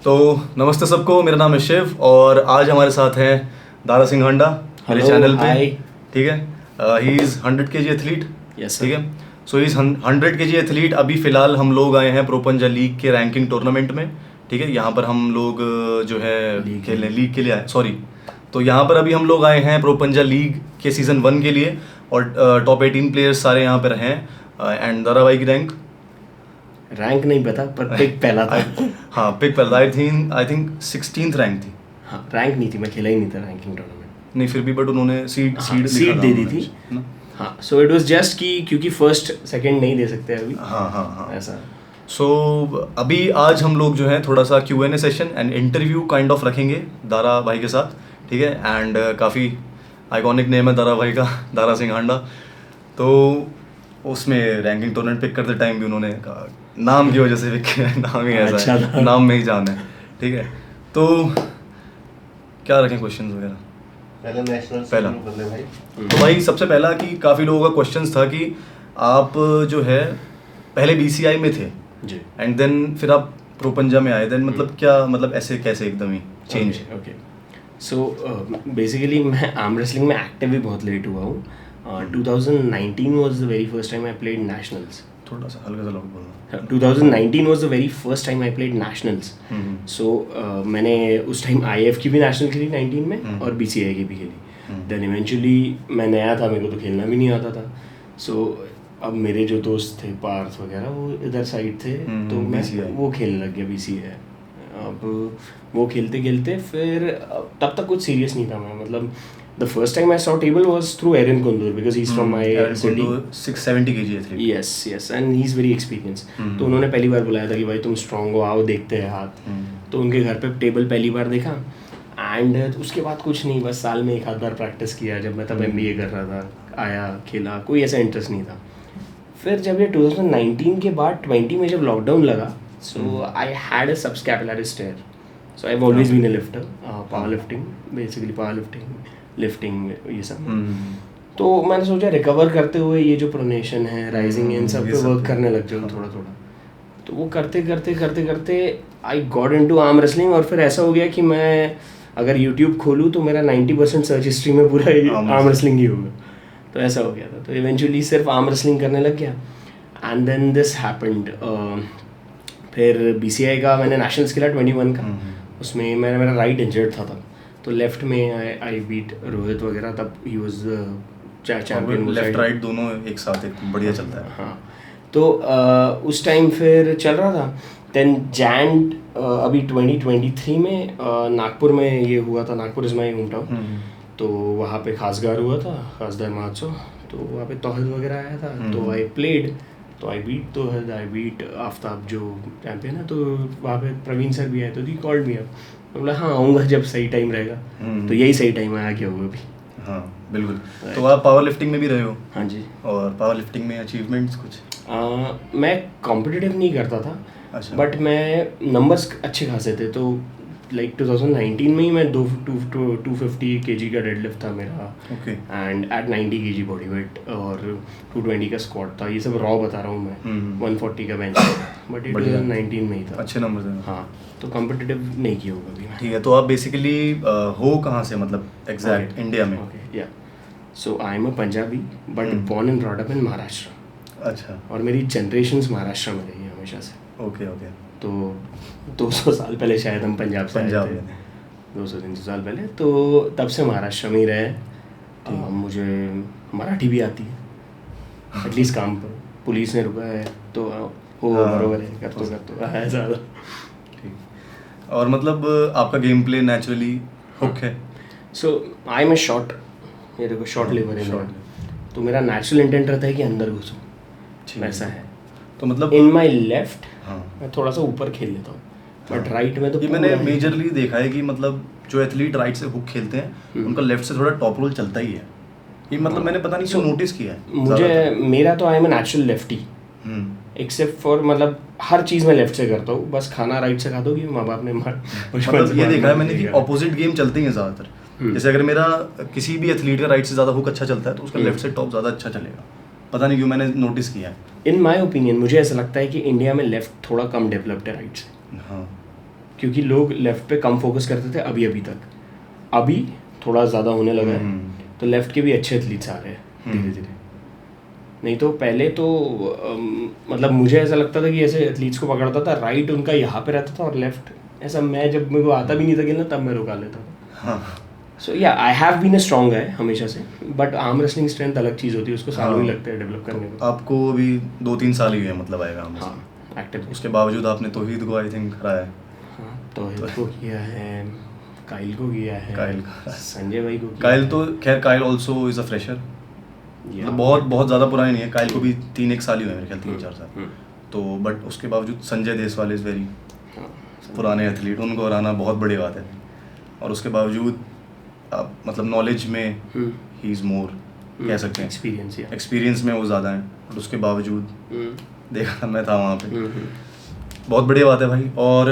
तो नमस्ते सबको, मेरा नाम है शिव और आज हमारे साथ हैं दारा सिंह हांडा मेरे चैनल पे। ठीक है, he is 100 kg athlete. Yes ठीक है, सो ही इज़ 100 kg एथलीट। अभी फ़िलहाल हम लोग आए हैं प्रोपंजा लीग के रैंकिंग टूर्नामेंट में। ठीक है, यहाँ पर हम लोग जो है खेलने लीग के लिए आए, सॉरी। तो यहाँ पर अभी हम लोग आए हैं प्रोपंजा लीग के सीज़न 1 के लिए और टॉप 18 प्लेयर्स सारे यहाँ पर हैं। एंड दारा भाई की रैंक नहीं पता पर पिक पहला था। हाँ, पिक पहला। आई थिंक 16th रैंक थी। हाँ, रैंक नहीं थी, मैं खेला ही नहीं था रैंकिंग टूर्नामेंट। नहीं, फिर भी बट उन्होंने सीट दे दी थी ना। हाँ, सो इट वाज जस्ट कि क्योंकि फर्स्ट सेकंड नहीं दे सकते अभी। हाँ ऐसा। सो अभी आज हम लोग जो है थोड़ा सा Q&A session and interview kind of रखेंगे दारा भाई के साथ। ठीक है, एंड काफ़ी आइकॉनिक नेम है दारा भाई का, दारा सिंह हांडा। तो उसमें रैंकिंग टूर्नामेंट पिक करते टाइम भी उन्होंने कहा नाम की वजह से पिक किया है, नाम ही ऐसा है, नाम में ही जान है। ठीक है, तो क्या रखें क्वेश्चंस वगैरह? पहला तो भाई सबसे पहला कि काफ़ी लोगों का क्वेश्चंस था कि आप जो है पहले BCI में थे जी, एंड देन फिर आप प्रोपंजा में आए, देन मतलब क्या, मतलब ऐसे कैसे एकदम ही चेंज? ओके। सो बेसिकली मैं आर्म रेसलिंग में एक्टिव भी बहुत लेट हुआ हूँ। 2019 was the very first time I played nationals. थोड़ा सा हल्का सा लाउड बोलना। 2019 was the very first time I played nationals. So मैंने उस टाइम IF की भी नेशनल खेली 19 में और BCI की भी खेली। देन इवेंचुअली मैं नया था, मेरे को तो खेलना भी नहीं आता था। सो अब मेरे जो दोस्त थे पार्थ वगैरह वो इधर साइड थे, तो मैं वो खेलने लग गया BCI। अब वो खेलते खेलते फिर तब तक कुछ सीरियस नहीं था मैं, मतलब the first time I saw table was through Aaron Kundur because he's from my city. 670 kg athlete. Yes, and he's very experienced. तो उन्होंने पहली बार बुलाया था कि भाई तुम स्ट्रॉन्ग हो, आओ देखते हैं हाथ। तो उनके घर पे टेबल पहली बार देखा एंड उसके बाद कुछ नहीं, बस साल में एक आध बार प्रैक्टिस किया। जब मैं तब MBA कर रहा था, आया खेला, कोई ऐसा इंटरेस्ट नहीं था। फिर जब ये 2019 के बाद 20 में जब लॉकडाउन लगा, so I had a subscapularis tear. So I have always been a lifter, power lifting, basically power lifting ये सब। तो मैंने सोचा रिकवर करते हुए ये जो प्रोनेशन है, राइजिंग, इन सब पे वर्क करने लग जाऊँ थोड़ा थोड़ा। तो वो करते करते I got into arm wrestling. और फिर ऐसा हो गया कि मैं अगर यूट्यूब खोलूँ तो मेरा 90% सर्च हिस्ट्री में पूरा आर्म रेसलिंग ही होगा। तो ऐसा हो गया था, तो इवेंचुअली सिर्फ आर्म रेसलिंग करने लग गया एंड देन दिस हैपेंड। फिर BCI का मैंने नेशनल्स खेला 21 का, उसमें मेरा राइट इंजर्ड था तब। तो लेफ्ट में आई बीट रोहित वगैरह, तब he was champion. Left right दोनों एक साथ एक बढ़िया चलता है। हाँ, तो उस टाइम फिर चल रहा था। देन अभी 2023 में नागपुर में ये हुआ था, Nagpur is my home town. तो वहाँ पे खासगार हुआ था, खासदार महोत्सव। तो वहाँ पे तौहिद वगैरह आया था, तो आई प्लेड, तो I beat Thowheed, I beat Aftab जो चैम्पियन है। तो वहाँ पे प्रवीण सर भी आए, तो दी कॉल्ड मी अप। बोला हाँ आऊँगा जब सही टाइम रहेगा। तो यही सही टाइम आया क्या हुआ अभी। हाँ बिल्कुल। तो आप पावर लिफ्टिंग में भी रहे हो? हाँ जी। और पावर लिफ्टिंग में अचीवमेंट्स कुछ? मैं कॉम्पिटिटिव नहीं करता था। अच्छा। बट मैं नंबर्स अच्छे खासे थे। तो लाइक 2019 में ही मैं 250 kg का डेडलिफ्ट था मेरा। Okay. And at 90 kg body weight और 220 का स्क्वाट था। ये सब रॉ बता रहा हूँ मैं। 140 का बेंच, बट ये 2019 में ही था। अच्छे नंबर थे। हाँ, तो कॉम्पिटिटिव नहीं किया होगा अभी। ठीक है, तो आप बेसिकली हो कहाँ से, मतलब एग्जैक्ट इंडिया में? Okay, yeah so I am a Punjabi but born and brought up in Maharashtra. अच्छा। और मेरी जनरेशंस महाराष्ट्र में रही है हमेशा से। ओके। तो 200 साल पहले शायद हम पंजाब से आए थे, 200-300 साल पहले। तो तब से महाराष्ट्र में ही रहे। तो मुझे मराठी भी आती है एटलीस्ट काम पर, पुलिस ने रुका है तो हो बरोबर है, कर तो है ज़्यादा। ठीक। और मतलब आपका गेम प्ले नेचुरली हुक है? सो आई एम ए शॉट, ये देखो शॉट लेवर है मेरा। तो मेरा नेचुरल इंटेंट रहता है कि अंदर घुसूँ, वैसा है। तो मतलब इन माई लेफ्ट मैं थोड़ा सा ऊपर खेल लेता हूँ, बट राइट में तो ये मैंने मेजरली देखा है कि मतलब जो एथलीट राइट से हुक खेलते हैं उनका लेफ्ट से थोड़ा टॉप रोल चलता ही है। ये मतलब मैंने पता नहीं क्यों नोटिस किया है। मेरा तो I am natural lefty, except for मतलब हर चीज़ में लेफ्ट से करता हूँ। बस खाना राइट से खाता हूँ कि माँ बाप ने मतलब ये देखा है मैंने कि ऑपोजिट गेम चलती है ज़्यादातर। जैसे अगर मेरा किसी भी एथलीट का राइट से ज़्यादा हुक अच्छा चलता है तो उसका लेफ्ट से टॉप ज़्यादा अच्छा चलेगा। पता नहीं क्यों मैंने नोटिस किया है। इन माई ओपिनियन मुझे ऐसा लगता है कि इंडिया में लेफ्ट थोड़ा कम डेवलप्ड है राइट से। हाँ, क्योंकि लोग लेफ्ट पे कम फोकस करते थे अभी तक, अभी थोड़ा ज़्यादा होने लगा है, तो लेफ्ट के भी अच्छे एथलीट्स आ रहे हैं धीरे धीरे। नहीं तो पहले तो मतलब मुझे ऐसा लगता था कि ऐसे एथलीट्स को पकड़ता था, राइट उनका यहाँ पे रहता था और लेफ्ट ऐसा, मैं जब मेरे को आता भी नहीं था खेलना तब मैं रुका लेता था। So yeah I have been a strong guy हमेशा से, बट आर्म रेसलिंग स्ट्रेंथ अलग चीज़ होती है, उसको सालों ही लगते हैं डेवलप करने को। आपको अभी 2-3 साल ही हुए हैं मतलब आएगा हम। हाँ एक्टिव। उसके बावजूद आपने तौहीद को आई थिंक हराया है। हाँ तौहीद को किया है, काइल को किया है, काइल संजय भाई को। काइल तो खैर Kyle also is a fresher, मतलब बहुत ज़्यादा पुरानी नहीं है। काइल को भी 3-1 साल ही हुए मेरे ख्याल, 3-4 साल तो। बट उसके बावजूद संजय देसवाल इज़ वेरी पुराने एथलीट, उनको हराना बहुत बड़ी बात है। और उसके बावजूद आप मतलब नॉलेज में ही इज़ मोर, कह सकते हैं एक्सपीरियंस में वो ज़्यादा है, बट उसके बावजूद देखा मैं था वहाँ पे। बहुत बढ़िया बात है भाई। और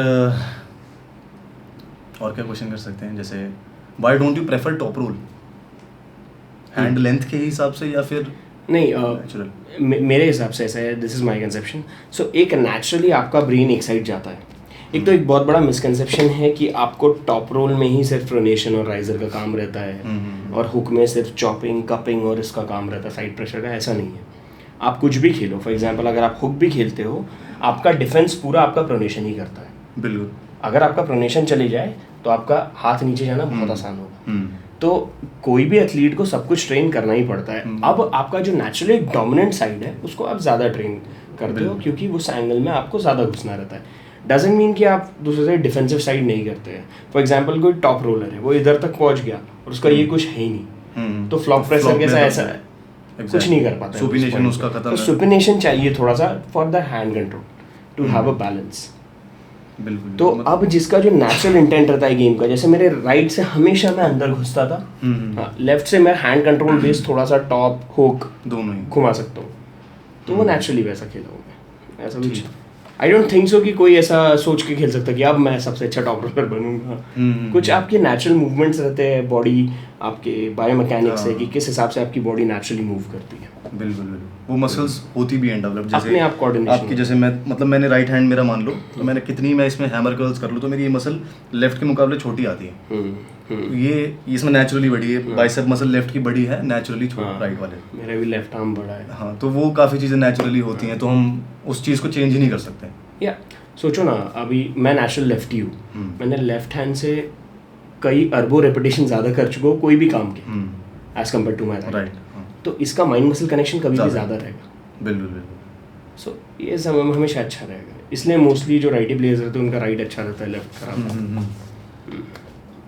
क्या क्वेश्चन कर सकते हैं, जैसे why don't you prefer top roll, hand length के हिसाब से या फिर नहीं? नेचुरल मेरे हिसाब से ऐसा है, दिस इज़ माय कंसेप्शन। सो एक नेचुरली आपका ब्रेन एक साइड जाता है। एक तो एक बहुत बड़ा मिसकंसेप्शन है कि आपको टॉप रोल में ही सिर्फ प्रोनेशन और राइजर का काम रहता है और हुक में सिर्फ चॉपिंग कपिंग और इसका काम रहता है, साइड प्रेशर का। ऐसा नहीं है। आप कुछ भी खेलो, फॉर एग्जांपल अगर आप हुक भी खेलते हो, आपका डिफेंस पूरा आपका प्रोनेशन ही करता है। बिल्कुल। अगर आपका प्रोनेशन चली जाए तो आपका हाथ नीचे जाना बहुत आसान होगा। तो कोई भी एथलीट को सब कुछ ट्रेन करना ही पड़ता है। अब आपका जो नेचुरली डोमिनेंट साइड है उसको आप ज़्यादा ट्रेन करते हो, क्योंकि उस एंगल में आपको ज़्यादा घुसना रहता है। डजेंट मीन कि आप दूसरे से डिफेंसिव साइड नहीं करते हैं। फॉर एग्जाम्पल कोई टॉप रोलर है, वो इधर तक पहुंच गया और उसका ये कुछ है ही नहीं, तो फ्लॉप प्रेसर कैसा ऐसा है, कुछ नहीं कर पाता। सुपिनेशन उसका खत्म है। सुपिनेशन चाहिए थोड़ा सा for the hand control to have a balance. बिल्कुल। तो अब जिसका जो नेचुरल इंटेंट रहता है गेम का, जैसे मेरे राइट से हमेशा मैं अंदर घुसता था, लेफ्ट से मैं हैंड कंट्रोल बेस थोड़ा सा टॉप हुक दोनों ही घुमा सकता हूँ, तो वो नेचुरली वैसा खेला हूँ मैं। ऐसा कुछ आई डोंट थिंक सो कि कोई ऐसा सोच के खेल सकता कि अब मैं सबसे अच्छा टॉप रोलर बनूंगा। कुछ आपके नेचुरल मूवमेंट्स रहते हैं, बॉडी आपके बायोमैकेनिक्स है कि किस हिसाब से आपकी बॉडी नेचुरली मूव करती है। बिल्कुल बिल्कुल। वो मसल्स होती भी हैं डेवलप, जैसे अपने आप कोऑर्डिनेशन आपकी, जैसे मैं मतलब मैंने राइट हैंड मेरा मान लो, तो मैंने कितनी मैं इसमें हैमर कर्ल्स कर लूँ तो मेरी ये मसल लेफ्ट के मुकाबले छोटी आती है। तो ये इसमें नेचुरली बड़ी है। बाइसेप मसल लेफ्ट की बड़ी है नेचुरली, राइट वाले मेरा भी लेफ्ट आर्म बड़ा है। हाँ, तो वो काफ़ी चीज़ें नेचुरली होती हैं, तो हम उस चीज़ को चेंज ही नहीं कर सकते। या सोचो ना, अभी मैं नेचुरल लेफ्टी हूँ, मैंने लेफ्ट हैंड से कई अरबों रेपिटेशन ज़्यादा कर चुका हूँ कोई भी काम के as compare to my right. तो इसका माइंड मसल कनेक्शन कभी भी ज़्यादा रहेगा। बिल्कुल बिल्कुल। सो ये सब हमेशा अच्छा रहेगा, इसलिए मोस्टली जो राइटी प्लेयर्स रहते हैं उनका राइट अच्छा रहता है, लेफ्ट खराब।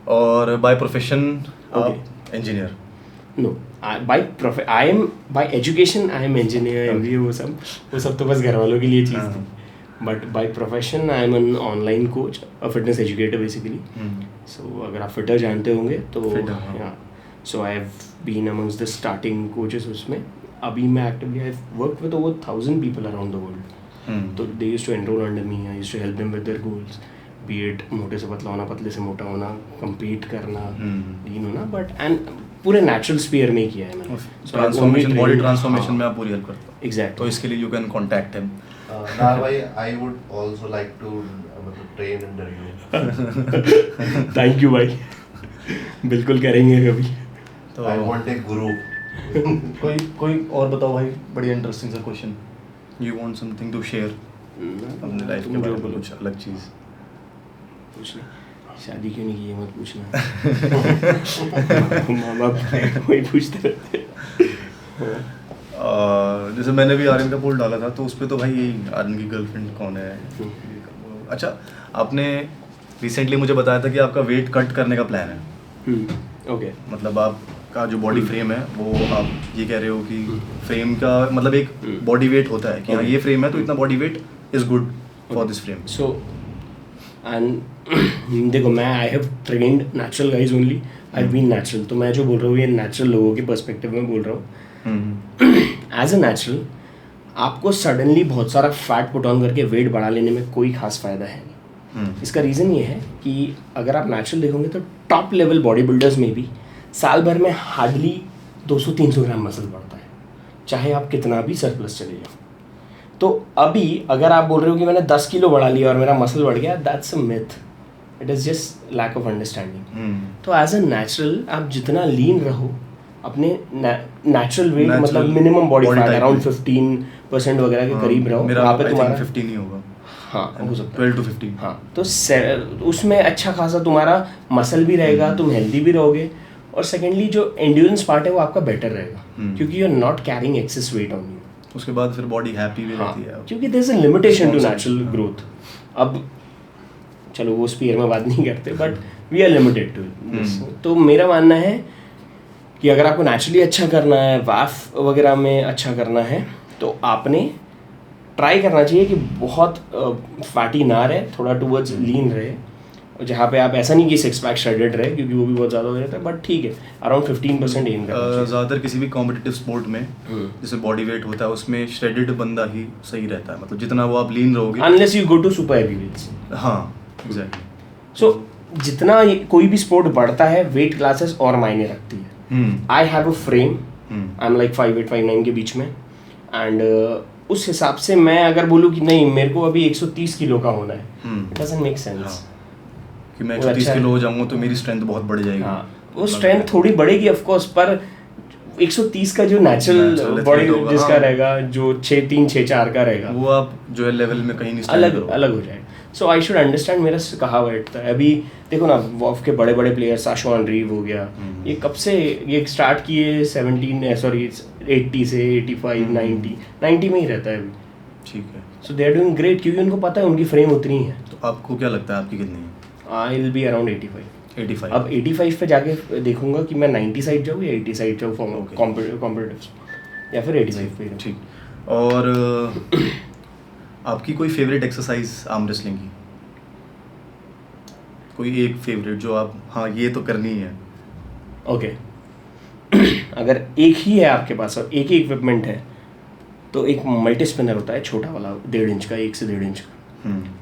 और by profession engineer? No, I am by education I am engineer. वो सब तो बस घर वालों के लिए चीज़ थी। But by profession I am an online coach, a fitness educator basically. So अगर आप फिटर जानते होंगे तो so I have been amongst the starting coaches उसमें। अभी मैं actively I work with over 1000 people around the world. तो they used to enrol under me, I used to help them with their goals, be it मोटे से पतला होना, पतले से मोटा होना, कम्पीट करना, लीन होना, बट एंड पूरे नेचुरल स्पीयर में किया है मैंने। ट्रांसफॉर्मेशन, बॉडी ट्रांसफॉर्मेशन में आप पूरी हेल्प करते हो। एग्जैक्ट। तो इसके लिए यू कैन कॉन्टैक्ट हिम। भाई I would also like to train under you. Thank you भाई, बिल्कुल करेंगे कभी। तो आई वांट ए गुरु। कोई और बताओ भाई, बढ़िया इंटरेस्टिंग सा question. You want something to share अपनी लाइफ के बारे में, कुछ अलग चीज़? कुछ नहीं, शादी क्यों नहीं की है मत पूछना। माँ बाप वही पूछते रहते। जैसे मैंने भी आर्यन का पोल डाला था, तो उस पर तो भाई यही आर्यन की गर्लफ्रेंड कौन है। अच्छा, आपने रिसेंटली मुझे बताया था कि आपका वेट कट करने का प्लान है। ओके। मतलब आपका जो बॉडी फ्रेम है वो आप ये कह रहे हो कि फ्रेम का मतलब एक बॉडी वेट होता है कि हाँ ये फ्रेम है तो इतना body weight is good for this frame. So and देखो, मैं I have trained natural guys only, I have been natural. तो मैं जो बोल रहा हूँ ये नेचुरल लोगों के पर्सपेक्टिव में बोल रहा हूँ। एज अ नेचुरल आपको सडनली बहुत सारा फैट पुट ऑन करके वेट बढ़ा लेने में कोई खास फायदा है नहीं। इसका रीज़न ये है कि अगर आप नेचुरल देखोगे तो टॉप लेवल बॉडी बिल्डर्स में भी साल भर में हार्डली 200-300 ग्राम मसल बढ़ता है, चाहे आप कितना भी सरप्लस चले जाओ। तो अभी अगर आप बोल रहे हो कि मैंने 10 किलो बढ़ा लिया और मेरा मसल बढ़ गया, that's a myth. It is just lack of understanding. तो एज अ नेचुरल आप जितना लीन रहो अपने नेचुरल वेट मतलब मिनिमम बॉडी फैट अराउंड 15% वगैरह के करीब रहो, वहाँ पे तुम्हारा 15 ही होगा। हाँ हो सकता 12 to 15। हाँ तो उसमें अच्छा खासा तुम्हारा मसल भी रहेगा, तुम हेल्दी भी रहोगे, और सेकेंडली जो एंड्योरेंस पार्ट है वो आपका बेटर रहेगा क्योंकि you are not carrying excess weight on you. उसके बाद फिर बॉडी हैप्पी भी रहती है क्योंकि there is a limitation to natural growth. अब चलो वो स्पीयर में बात नहीं करते but we are limited to this. तो मेरा मानना है कि अगर आपको नेचुरली अच्छा करना है, वाफ वगैरह में अच्छा करना है, तो आपने ट्राई करना चाहिए कि बहुत फैटी ना रहे, थोड़ा टूवर्ड्स लीन रहे, और जहाँ पे आप ऐसा नहीं कि 6 पैक श्रेडेड रहे क्योंकि वो भी बहुत ज़्यादा हो जाता है, बट ठीक है अराउंड 15% एम करना चाहिए। ज़्यादातर किसी भी कॉम्पिटिटिव स्पोर्ट में जैसे बॉडी वेट होता है उसमें श्रेडेड बंदा ही सही रहता है, मतलब जितना वो आप लीन रहोगे unless you go to super heavy weights. हाँ एग्जैक्टली। सो जितना कोई भी स्पोर्ट बढ़ता है वेट क्लासेस और मायने रखती है। I have a frame, I am like 5'8" 5'9" के बीच में, एंड उस हिसाब से मैं अगर बोलूँ कि नहीं मेरे को अभी 130 किलो का होना है, इट डजंट मेक सेंस कि मैं 130 किलो हो जाऊंगा तो मेरी स्ट्रेंथ बहुत बढ़ जाएगी। हाँ वो स्ट्रेंथ थोड़ी बढ़ेगी ऑफ कोर्स, पर 130 का जो नेचुरल बॉडी जिसका रहेगा, जो 6'3" 6'4" का रहेगा, वो आप जो है लेवल में कहीं नहीं अलग हो जाएगा। सो आई शुड अंडरस्टैंड मेरा कहाँ बैठता है। अभी देखो ना वॉफ के बड़े बड़े प्लेयर साशोन रीव हो गया, ये कब से ये स्टार्ट किए 80 से 85 90 में ही रहता है अभी। ठीक है। सो दे आर डूइंग ग्रेट क्योंकि उनको पता है उनकी फ्रेम उतनी है। तो आपको क्या लगता है आपकी कितनी है? I will be around 85। अब 85 पे जाके देखूंगा कि मैं 90 साइड जाऊँ या 80 साइड जाऊँ कॉम्पिटिटिव, या फिर 85 पे। ठीक। और आपकी कोई फेवरेट एक्सरसाइज आर्म रेसलिंग की? कोई एक फेवरेट जो आप हाँ ये तो करनी है? ओके अगर एक ही है आपके पास और एक ही इक्विपमेंट है तो एक मल्टी स्पिनर होता है छोटा वाला 1.5 इंच का, 1 से 1.5 इंच का,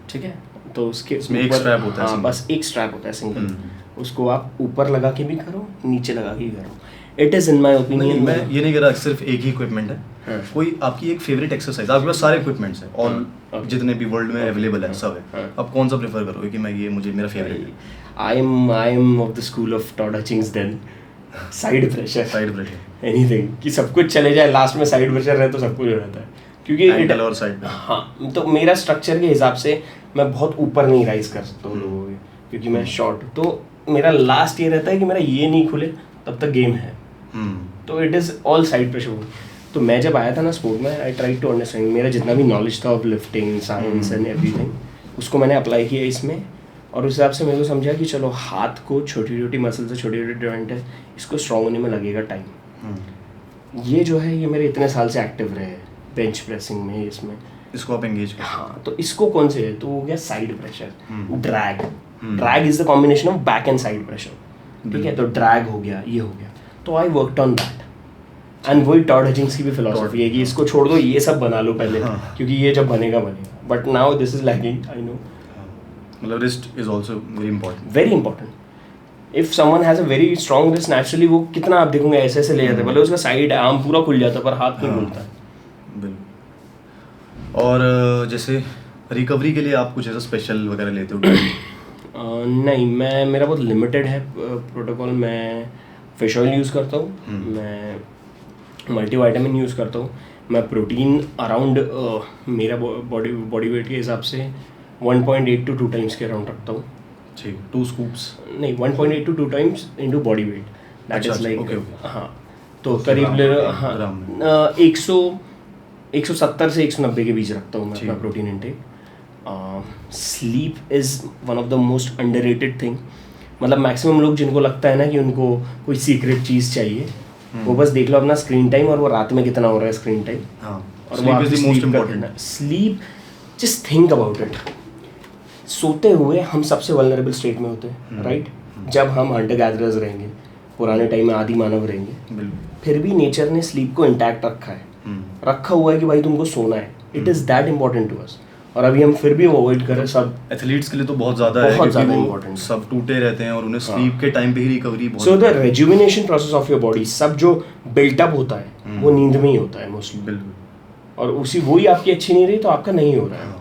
ठीक है। तो उसके उसमें एक स्ट्रैप होता है। हाँ बस एक स्ट्रैप होता है सिंगल, उसको आप ऊपर लगा के भी करो, नीचे लगा के भी करो। It is in my opinion. मैं ये नहीं कह रहा सिर्फ एक ही इक्विपमेंट है, कोई आपकी एक फेवरेट एक्सरसाइज, आपके पास सारे इक्विपमेंट्स हैं और जितने भी वर्ल्ड में अवेलेबल है सब है, आप कौन सा प्रेफर करोगे कि मैं ये मुझे मेरा फेवरेट है? I am of the school of Todd Hutchings then side pressure anything, कि सब कुछ चले जाए लास्ट में साइड प्रेशर रहे तो सब कुछ हो जाता है क्योंकि एंगल और साइड। हाँ तो मेरा स्ट्रक्चर के हिसाब से मैं बहुत ऊपर नहीं राइज कर सकता हूँ लोगों के, क्योंकि मैं शॉर्ट, तो मेरा लास्ट ये रहता है कि मेरा ये नहीं खुले तब तक गेम है। तो it is all side pressure. तो मैं जब आया था ना स्पोर्ट में, आई ट्राई टू अंडरस्टैंड, मेरा जितना भी नॉलेज था of lifting science and everything उसको मैंने अप्लाई किया इसमें, और उस हिसाब से मेरे को समझा कि चलो हाथ को छोटी छोटी मसल से छोटी छोटी जॉइंट है, इसको स्ट्रॉन्ग होने में लगेगा टाइम। ये जो है ये मेरे इतने साल से एक्टिव रहे बेंच प्रेसिंग में, इसमें इसको आप एंगेज कर। हाँ तो इसको कौन से है, तो हो गया side pressure, drag is the combination of back and side pressure, ठीक है। तो ड्रैग हो गया, ये हो गया, तो I worked on that. And वही टॉड हचिंग्स की भी फिलॉसफी है कि इसको छोड़ दो, ये सब बना लो पहले, क्योंकि ये जब बनेगा बनेगा, but now this is lacking, I know. मतलब wrist is also very important. If someone has a very strong wrist naturally, वो कितना आप देखोगे ऐसे ऐसे ले जाते हैं, भले उसका साइड आर्म पूरा खुल जाता है पर हाथ नहीं खुलता है। और जैसे रिकवरी के लिए आप कुछ ऐसा स्पेशल वगैरह लेते हो? नहीं, मैं मेरा बहुत लिमिटेड है प्रोटोकॉल। मैं फिश ऑयल यूज़ करता हूँ, मैं मल्टीविटामिन यूज़ करता हूँ, मैं प्रोटीन अराउंड मेरा बॉडी वेट के हिसाब से 1.8 to 2 टाइम्स के अराउंड रखता हूँ। ठीक, 2 scoops नहीं, 1.8 to 2 times into body weight, that is like हाँ, तो करीब 170 से 190 के बीच रखता हूँ मैं अपना protein intake. Sleep is one of the most underrated thing. मतलब मैक्सिमम लोग जिनको लगता है ना कि उनको कोई सीक्रेट चीज़ चाहिए, वो बस देख लो अपना स्क्रीन टाइम और वो रात में कितना हो रहा है स्क्रीन टाइम, और वो आपकी स्लीप कर देना। Sleep, just think about it. सोते हुए हम सबसे वल्नरेबल स्टेट में होते हैं, राइट? जब हम हंटर गैदरर्स रहेंगे, पुराने टाइम में आदि मानव रहेंगे, फिर भी नेचर ने स्लीप को इंटैक्ट रखा हुआ है कि भाई तुमको सोना है। It is that important to us, और अभी हम फिर भी अवॉइड करें। सब एथलीट्स के लिए तो बहुत ज़्यादा है, क्योंकि वो सब टूटे रहते हैं और उन्हें स्लीप के टाइम पे ही रिकवरी बहुत। So the rejuvenation process of your body, सब जो बिल्टअप होता है वो नींद में ही होता है मोस्टली। बिल्कुल। और उसी वही आपकी अच्छी नहीं रही तो आपका नहीं हो रहा है,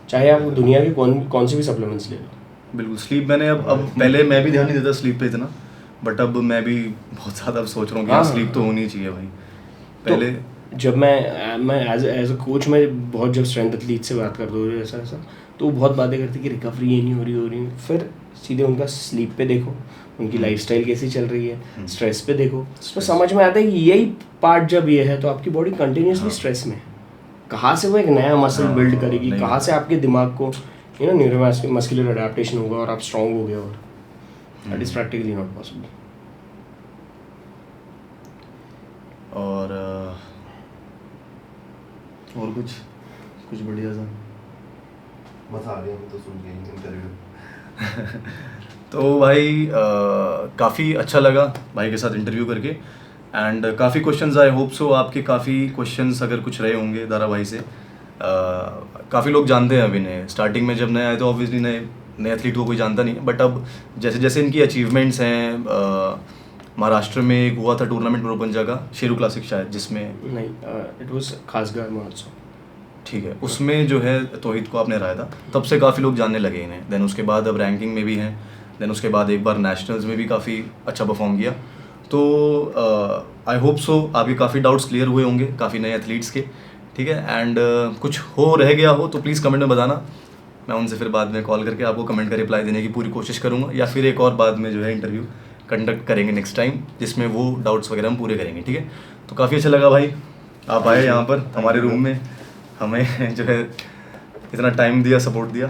चाहे आप दुनिया के कौन सी भी सप्लीमेंट्स ले लो। बिल्कुल स्लीप मैंने अब पहले मैं भी ध्यान नहीं देता स्लीप पे इतना, बट अब मैं भी बहुत ज़्यादा अब सोच रहा हूँ कि हाँ, स्लीप तो होनी चाहिए भाई। पहले तो जब मैं एज अ कोच में बहुत जब स्ट्रेंथ एथलीट से बात करता हूँ ऐसा ऐसा, तो वो बहुत बातें करते कि रिकवरी ये नहीं हो रही फिर सीधे उनका स्लीप पे देखो, उनकी लाइफस्टाइल कैसी चल रही है, स्ट्रेस पे देखो, तो समझ में आता है कि यही पार्ट जब ये है तो आपकी बॉडी कंटिन्यूसली स्ट्रेस में है। कहाँ से वो एक नया मसल बिल्ड करेगी, कहाँ से आपके दिमाग को न्यूरोमस्कुलर अडेप्टेशन होगा और आप स्ट्रॉन्ग हो गए, और that is practically not possible. और कुछ बढ़िया सा मजा आ गया तो सुन के इंटरव्यू। तो भाई काफ़ी अच्छा लगा भाई के साथ इंटरव्यू करके, एंड काफ़ी क्वेश्चंस आई होप सो आपके काफ़ी क्वेश्चंस अगर कुछ रहे होंगे दारा भाई से। काफ़ी लोग जानते हैं अभी नए, स्टार्टिंग में जब नए आए तो ऑब्वियसली नए एथलीट को कोई जानता नहीं है, बट अब जैसे जैसे इनकी अचीवमेंट्स हैं, महाराष्ट्र में एक हुआ था टूर्नामेंट प्रोपंजा का, शेरू क्लासिक शायद, जिसमें नहीं, इट वाज खासगार महोत्सव, ठीक है, उसमें जो है तौहीद को आपने हराया था, तब से काफ़ी लोग जानने लगे इन्हें। देन उसके बाद अब रैंकिंग में भी हैं, देन उसके बाद एक बार नेशनल्स में भी काफ़ी अच्छा परफॉर्म किया। तो आई होप सो आपके काफ़ी डाउट्स क्लियर हुए होंगे काफ़ी नए एथलीट्स के, ठीक है। एंड कुछ रह गया हो तो प्लीज़ कमेंट में बताना, मैं उनसे फिर बाद में कॉल करके आपको कमेंट का रिप्लाई देने की पूरी कोशिश करूँगा, या फिर एक और बाद में जो है इंटरव्यू कंडक्ट करेंगे नेक्स्ट टाइम, जिसमें वो डाउट्स वगैरह हम पूरे करेंगे, ठीक है। तो काफ़ी अच्छा लगा भाई आप आए यहाँ पर हमारे रूम में, हमें जो है इतना टाइम दिया, सपोर्ट दिया,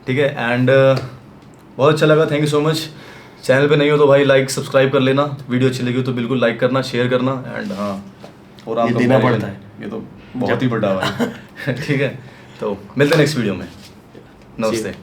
ठीक है। एंड बहुत अच्छा लगा, thank you so much. Channel पे नहीं हो तो भाई लाइक सब्सक्राइब कर लेना, वीडियो अच्छी लगी तो बिल्कुल लाइक करना, शेयर करना, एंड हाँ और ये देना पड़ता है, ये तो बहुत ही बड़ा भाई ठीक है। तो मिलते हैं नेक्स्ट वीडियो में, नमस्ते।